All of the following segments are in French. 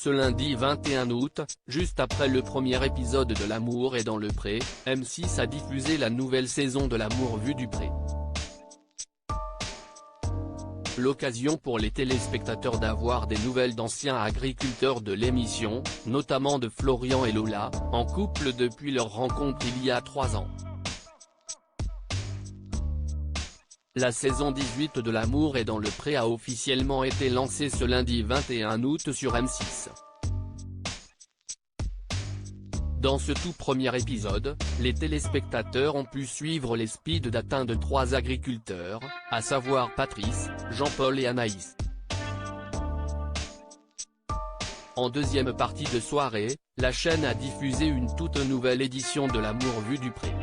Ce lundi 21 août, juste après le premier épisode de L'amour est dans le pré, M6 a diffusé la nouvelle saison de L'amour vu du pré. L'occasion pour les téléspectateurs d'avoir des nouvelles d'anciens agriculteurs de l'émission, notamment de Florian et Lola, en couple depuis leur rencontre il y a 3 ans. La saison 18 de L'amour est dans le pré a officiellement été lancée ce lundi 21 août sur M6. Dans ce tout premier épisode, les téléspectateurs ont pu suivre les speed datings de 3 agriculteurs, à savoir Patrice, Jean-Paul et Anaïs. En deuxième partie de soirée, la chaîne a diffusé une toute nouvelle édition de L'amour vu du pré.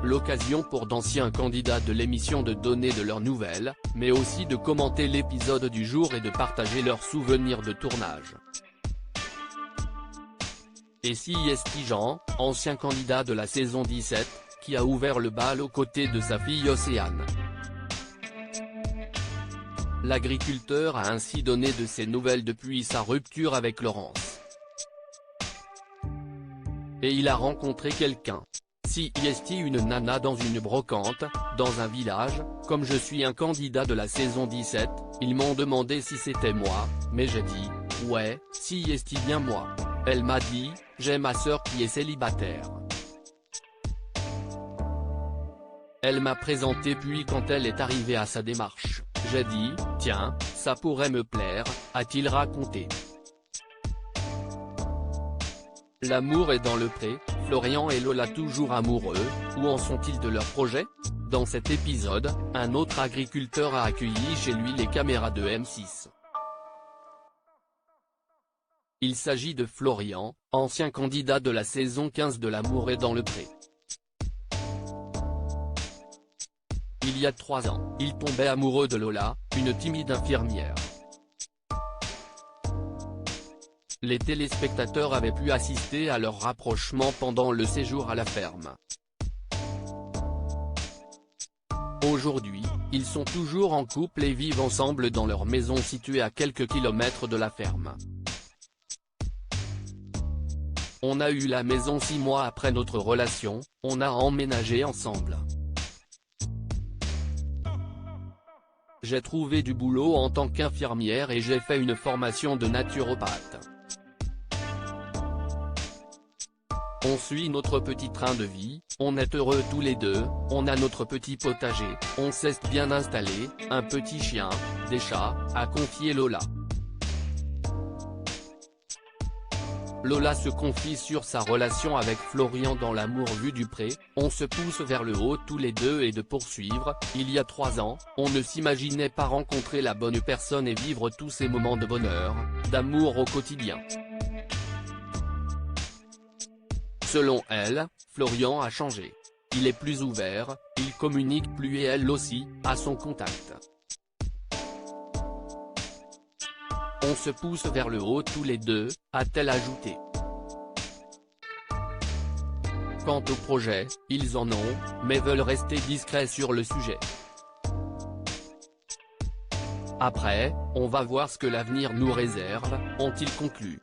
L'occasion pour d'anciens candidats de l'émission de donner de leurs nouvelles, mais aussi de commenter l'épisode du jour et de partager leurs souvenirs de tournage. Et si Esti Jean, ancien candidat de la saison 17, qui a ouvert le bal aux côtés de sa fille Océane. L'agriculteur a ainsi donné de ses nouvelles depuis sa rupture avec Laurence. Et il a rencontré quelqu'un. Si Esti une nana dans une brocante, dans un village, comme je suis un candidat de la saison 17, ils m'ont demandé si c'était moi, mais j'ai dit, ouais, si Esti bien moi. Elle m'a dit, j'ai ma sœur qui est célibataire. Elle m'a présenté puis quand elle est arrivée à sa démarche, j'ai dit, tiens, ça pourrait me plaire, a-t-il raconté. L'amour est dans le pré, Florian et Lola toujours amoureux, où en sont-ils de leur projet? Dans cet épisode, un autre agriculteur a accueilli chez lui les caméras de M6. Il s'agit de Florian, ancien candidat de la saison 15 de L'amour est dans le pré. Il y a 3 ans, il tombait amoureux de Lola, une timide infirmière. Les téléspectateurs avaient pu assister à leur rapprochement pendant le séjour à la ferme. Aujourd'hui, ils sont toujours en couple et vivent ensemble dans leur maison située à quelques kilomètres de la ferme. On a eu la maison 6 mois après notre relation, on a emménagé ensemble. J'ai trouvé du boulot en tant qu'infirmière et j'ai fait une formation de naturopathe. On suit notre petit train de vie, on est heureux tous les deux, on a notre petit potager, on s'est bien installé, un petit chien, des chats, a confié Lola. Lola se confie sur sa relation avec Florian dans L'amour vu du pré, on se pousse vers le haut tous les deux et de poursuivre, il y a 3 ans, on ne s'imaginait pas rencontrer la bonne personne et vivre tous ces moments de bonheur, d'amour au quotidien. Selon elle, Florian a changé. Il est plus ouvert, il communique plus et elle aussi, à son contact. On se pousse vers le haut tous les deux, a-t-elle ajouté. Quant au projet, ils en ont, mais veulent rester discrets sur le sujet. Après, on va voir ce que l'avenir nous réserve, ont-ils conclu.